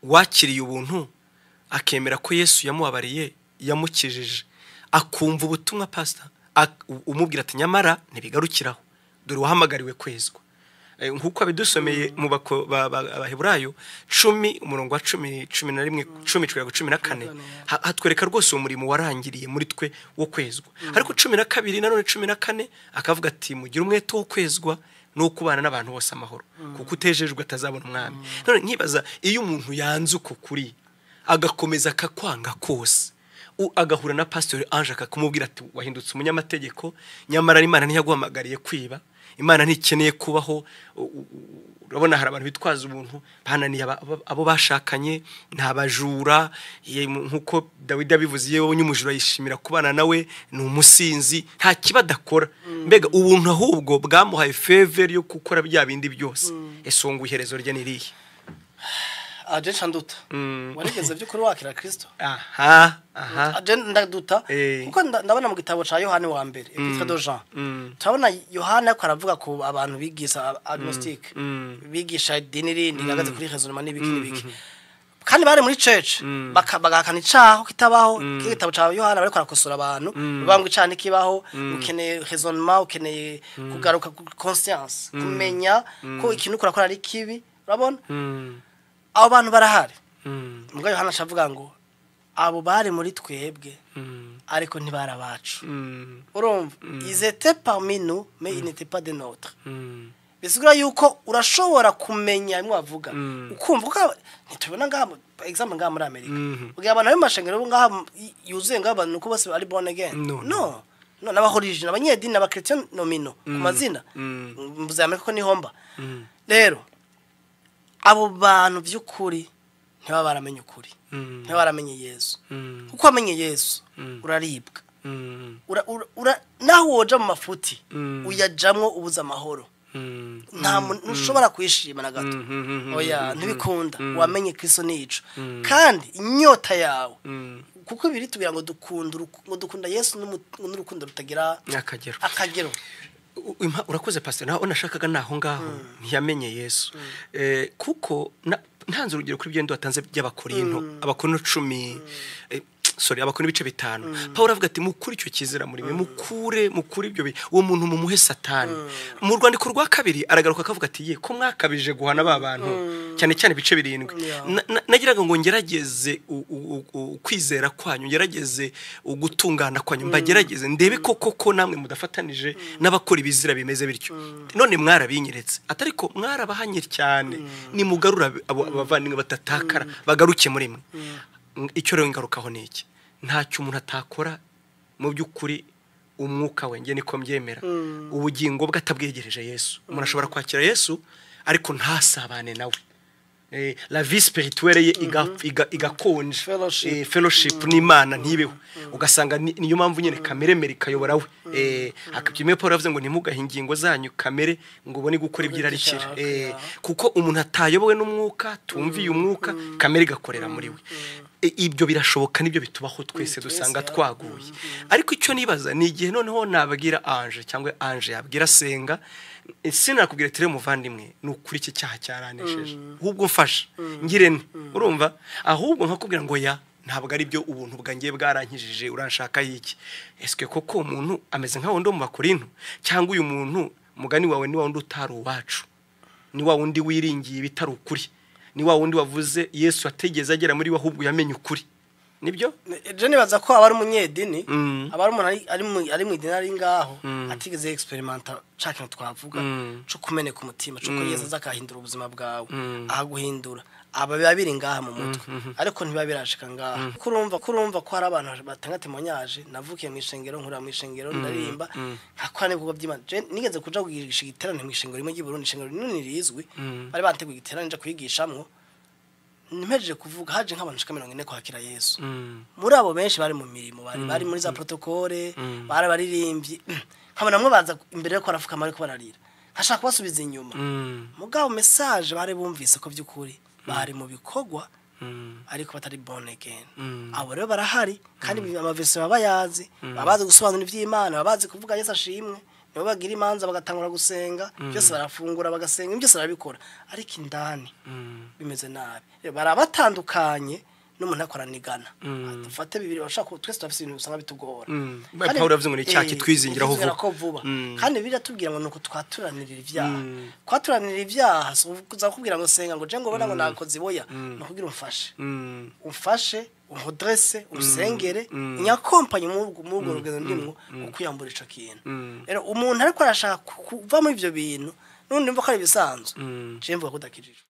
wakiriye ubuntu akemera ko Yesu yamubabariye yamukijije akumva ubutumwa pastor umubwira ati nyamara ntibigarukiraho dore wahamagariwe kwezwa nkuko abidusomeye mu Abaheburayo 10 umurongo wa 10 11 10-14 hatwereka rwose uwo murimo warangiriye muri twe wo kwezwa ariko 12 nanone 14 akavuga ati mugira umwete wo kwezwa no kubana n'abantu bose amahoro kuko utejejwe atazabona umwami none nkibaza iyo umuntu yanze uko kuri agakomeza akakwanga kose agahura na Pastor Ange akakumubwira ati wahindutse umunyamategeko nyamara Imana ntiyaguhamagariye kwiba Imana ntikeneye kubaho urabona hari abantu bitwaza ubuntu bananiye abo bashakanye ntabajura nkuko Dawidi abivuze yewe nyumujura yishimira kubana nawe ni umusinzi nta kibadakora mbega ubuntu ahubwo bwamuhaye favor yo gukora bya bindi byose esongu iherezo rye niriye aje chanduta wanigeze byukuri wakira Kristo aje ndaduta kuko ndabona mu gitabo ca Yohane wa mbere Epître de Jean turabona Yohane ko aravuga ko abantu bigisha agnostic bigisha idini rindi gagaze kuri raisonnement n'ibiki kandi bari muri church bagakana icaho kitabaho igitabo ca Yohane bariko arakosora abantu bangwa icane kibaho ukeneye raisonnement ukeneye kugaruka conscience kumenya ko ikintu kurakora ari kibi urabona abo bantu barahari mbwa Yohana ashavuga ngo abo bari muri twebwe ariko ntibara bacu urumva ils étaient parmi nous mais ils n'étaient pas de nôtres bisigura yuko urashobora kumenya imwe bavuga ukumva ko ntitubona ngaha example ngaha muri Amerika ugiye abantu b'amashengero ngaha yuzuye ngaha nuko bose ari born again no n'abahorije n'abanyedini n'abakristian nomino ku mazina mbuze Amerika ko nihomba rero abo bantu by'ukuri ntibaba baramenye ukuri ntibaba baramenye Yesu kuko amenye Yesu uraribwa naho woja mu mafuti uyajamwo ubuza amahoro nta ushobora kwishima na gato oya ntibikunda wamenye Kristo nico kandi inyota yawe kuko ibiri tugira ngo dukunda Yesu n'urukundo rutagira akagero urakoze pastor naho nashakaga naho ngaho ntiyamenye Yesu kuko ntanze urugero kuri byendo watanze by'abakorinto abakorinto 10 abakora ibice 5 Paulo avuga ati mukuri icyo kizira muri mwe mukuri ibyo uwo muntu mumuhe satani mu rwandiko rwa kabiri aragaruka akavuga ati ye ko mwakabije guhana ba bantu cyane cyane ibice 7 nagiraga ngo ngerageze kwizera kwanyu ngerageze ugutungana kwanyu mbagerageze ndebe koko namwe mudafatanije n'abakora ibizira bimeze bityo none mwarabinyeretse atariko mwarabahanye cyane ni mugarura abavandimwe batatakara bagaruke muri mwe icyo rero ngarukaho niki ntacyo umuntu atakora mu by'ukuri umwuka wenge niko mbyemera ubugingo bwatabwegereje Yesu umuntu ashobora kwakira Yesu ariko ntasabane nawe la vie spirituelle ye igakonje fellowship n'Imana ntibeho ugasanga niyo mpamvu nyene kamere merikayobora we akabyimye Paul avuze ngo ntimugahe ingingo zanyu kamere ngo ubone gukora ibyirarikira kuko umuntu atayobowe n'umwuka tumviye umwuka kamere igakorera muri we ibyo birashoboka nibyo bitubaho twese dusanga twaguye ariko icyo nibaza ni igihe noneho nabagira Ange cyangwa Ange yabwira Senga sinakubwira tere muvandimwe nukuri iki cyaha cyaranesheje ahubwo mfasha ngirene urumva ahubwo nkakubwira ngo ya ntabwo ari byo ubuntu bwangiye bwarankijije uranshaka yiki eske koko umuntu ameze nka wondo mu bakorinto cyangwa uyu muntu mugani wawe ni wundi utari uwacu ni wa wundi wiringiye bitari ukuri ni wa wundi wavuze Yesu ategeze agera muri wahubwo yamenye ukuri nibyo je nibaza ko abari umunyedini abari umuntu ari mu idini ari ngaho atigeze experimenta cyakintu twavuga cyo kumeneka umutima cyo ko Yesu azakahindura ubuzima bwawe ahaguhindura aba babiri ngaha mu mutwe ariko ntibabirashika ngaha kurumva ko hari abantu batanga temonyaje navukiye mu ishengero nkura mu ishengero ndarimba nkakora n'ibikogwa by'Imana je nigeze kuja kugirisha igiterane mu ishengero rimwe ry'Uburundi ishengero rinini rizwi bari banteguye igiterane nje kuyigishamwo nimeje kuvuga haje nk'abantu 40 kwakira Yesu muri abo benshi bari mu mirimo bari muri za protocole baririmbye nkabona namwe baza imbere ko arafuka mari ko bararira nkashaka basubiza inyuma mugabo message bari bumvise ko by'ukuri bari mu bikogwa ariko batari born again abo rero barahari kandi amavese babayazi babazi gusobanura ivy'Imana babazi kuvuga Yesu ashimwe nibo bagira imanza bagatangura gusenga byose barafungura bagasenga byose barabikora ariko indani bimeze nabi barabatandukanye n'umuntu akoranigana dufate bibiri bashaka twese tufite ibintu usanga bitugora kandi Paulo yavuze ngo ni cyaki twizingiraho vuba kandi biratubwira ngo nuko twaturanirira ibyaha kwaturanirira ibyaha kuza kubwira ngo senga ngo je ngo bona ngo nakoze boya no kugira umfashe umudresse usengere inyakompanye mu rugendo ndimwo ukuyambura ico kintu rero umuntu ariko arashaka kuva mu ivyo bintu nundi mva ko ari bisanzwe je mvuga ko dakijije